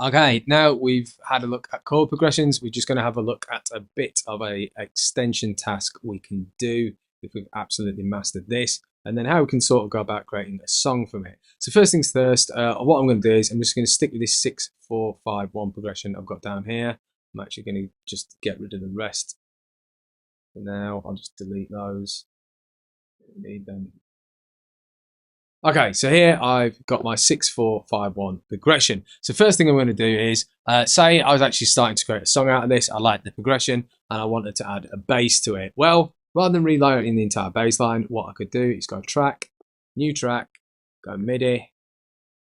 Okay, now we've had a look at chord progressions, we're just going to have a look at a bit of a extension task we can do if we've absolutely mastered this, and then how we can sort of go about creating a song from it. So first things first, what I'm going to do is I'm just going to stick with this 6, 4, 5, 1 progression I've got down here. I'm actually going to just get rid of the rest for now. I'll just delete those. Don't need them. Okay, so here I've got my 6, 4, 5, 1 progression. So first thing I'm going to do is, say I was actually starting to create a song out of this, I liked the progression, and I wanted to add a bass to it. Well, rather than reloading the entire bass line, what I could do is go track, new track, go MIDI,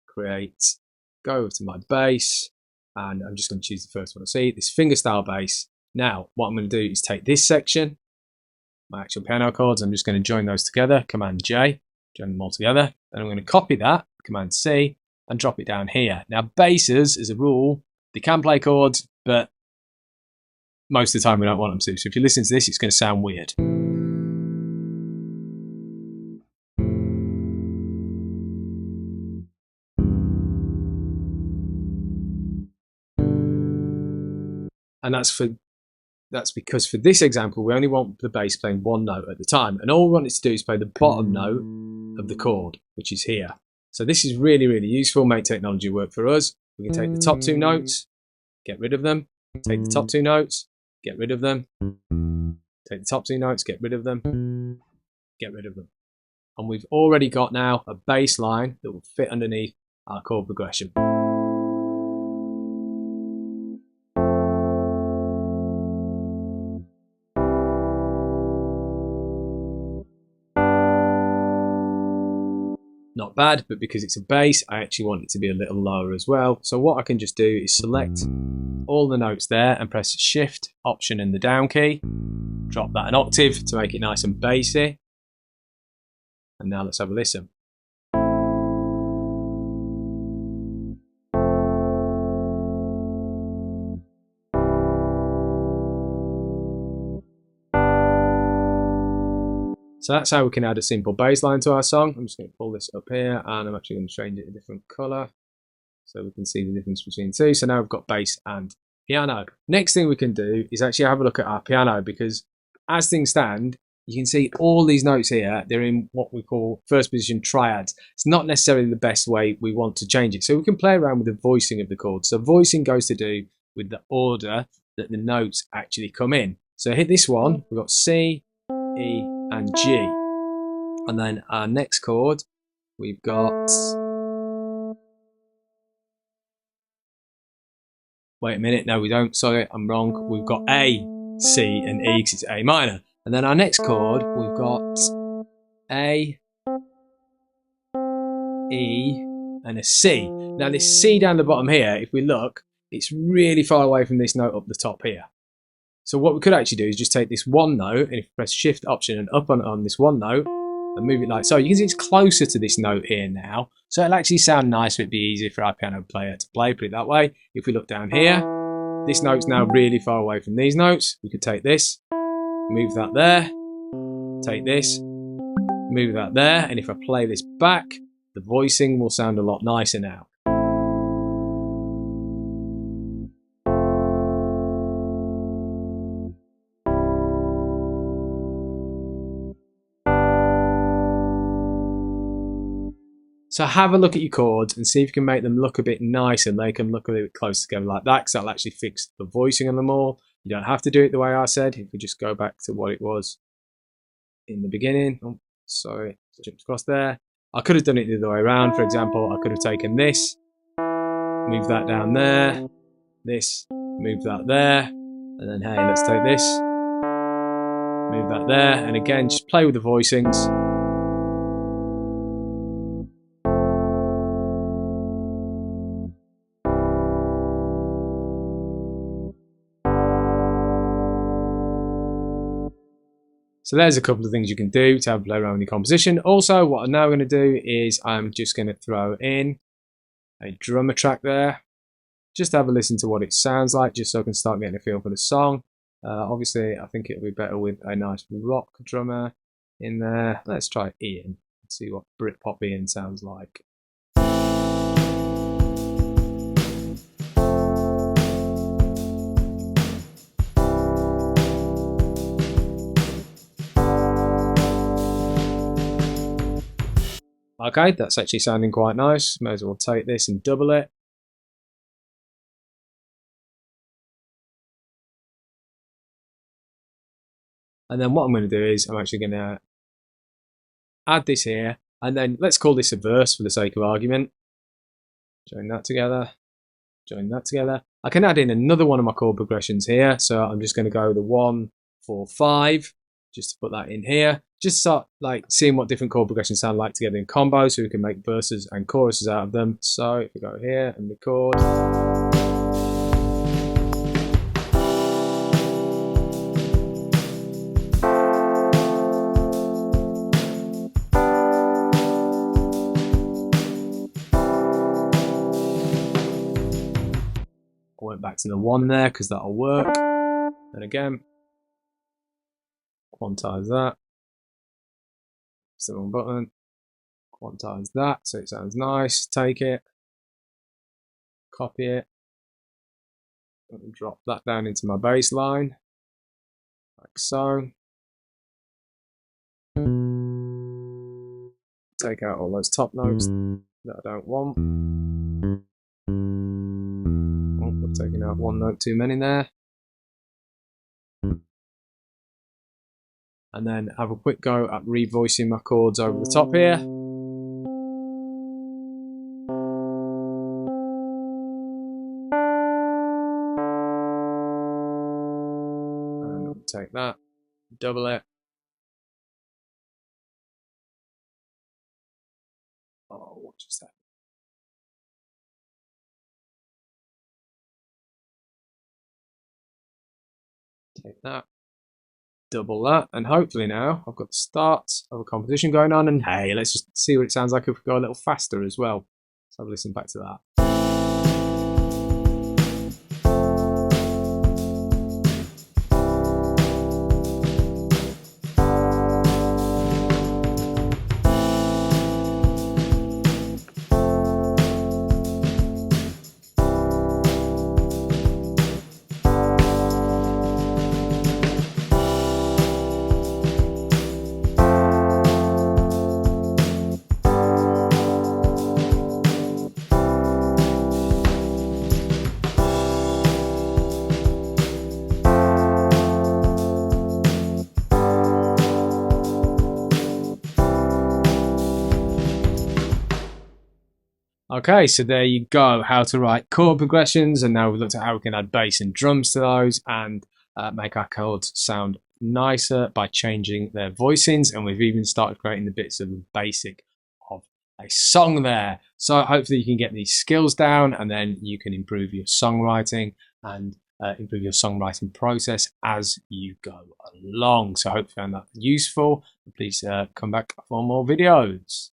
create, go over to my bass, and I'm just going to choose the first one I see, this fingerstyle bass. Now, what I'm going to do is take this section, my actual piano chords, I'm just going to join those together, Command J, join them all together. Then I'm going to copy that, Command C, and drop it down here. Now, basses, as a rule, they can play chords, but most of the time we don't want them to. So if you listen to this, it's going to sound weird. And that's because for this example, we only want the bass playing one note at the time. And all we want it to do is play the bottom note of the chord, which is here. So this is really, really useful, make technology work for us. We can take the top 2 notes, get rid of them, take the top 2 notes, get rid of them, take the top 2 notes, get rid of them, get rid of them. And we've already got now a bass line that will fit underneath our chord progression. Not bad, but because it's a bass, I actually want it to be a little lower as well. So what I can just do is select all the notes there and press Shift, Option and the down key. Drop that an octave to make it nice and bassy. And now let's have a listen. So that's how we can add a simple bass line to our song. I'm just going to pull this up here, and I'm actually going to change it a different colour so we can see the difference between the two. So now we've got bass and piano. Next thing we can do is actually have a look at our piano, because as things stand, you can see all these notes here, they're in what we call first position triads. It's not necessarily the best way we want to change it. So we can play around with the voicing of the chords. So voicing goes to do with the order that the notes actually come in. So hit this one, we've got C, E, and G, and then our next chord we've got, wait a minute, no we don't, sorry I'm wrong, we've got A, C and E because it's A minor, and then our next chord we've got A, E and a C. Now this C down the bottom here, if we look, it's really far away from this note up the top here. So what we could actually do is just take this one note, and if you press Shift, Option and up on this one note, and move it like so, you can see it's closer to this note here now. So it'll actually sound nicer, it'd be easier for our piano player to play, put it that way. If we look down here, this note's now really far away from these notes. We could take this, move that there, take this, move that there, and if I play this back, the voicing will sound a lot nicer now. So have a look at your chords and see if you can make them look a bit nicer, make them look a little bit close together like that, because that'll actually fix the voicing on them all. You don't have to do it the way I said. If we just go back to what it was in the beginning. Oh, sorry, jumped across there. I could have done it the other way around. For example, I could have taken this, move that down there, this, move that there, and then hey, let's take this, move that there, and again, just play with the voicings. So there's a couple of things you can do to have a play around with your composition. Also, what I'm now going to do is I'm just going to throw in a drummer track there. Just have a listen to what it sounds like, just so I can start getting a feel for the song. Obviously, I think it'll be better with a nice rock drummer in there. Let's try Ian. Let's see what Britpop Ian sounds like. Okay, that's actually sounding quite nice. May as well take this and double it. And then what I'm going to do is I'm actually going to add this here, and then let's call this a verse for the sake of argument. Join that together, join that together. I can add in another one of my chord progressions here, so I'm just going to go the 1, 4, 5, just to put that in here. Just start like seeing what different chord progressions sound like together in combo, so we can make verses and choruses out of them. So if we go here and record. I went back to the 1 there because that'll work. And again, quantize that. It's the wrong button. Quantize that so it sounds nice. Take it, copy it, and drop that down into my bass line, like so. Take out all those top notes that I don't want. Oh, I've taken out one note too many there. And then have a quick go at revoicing my chords over the top here. And I'll take that, double it. Oh, what just that? Take that, double that, and hopefully now I've got the start of a competition going on, and hey, let's just see what it sounds like if we go a little faster as well. Let's have a listen back to that. Okay, so there you go, how to write chord progressions, and now we've looked at how we can add bass and drums to those and make our chords sound nicer by changing their voicings, and we've even started creating the bits of the basic of a song there. So hopefully you can get these skills down, and then you can improve your songwriting and improve your songwriting process as you go along. So I hope you found that useful. Please come back for more videos.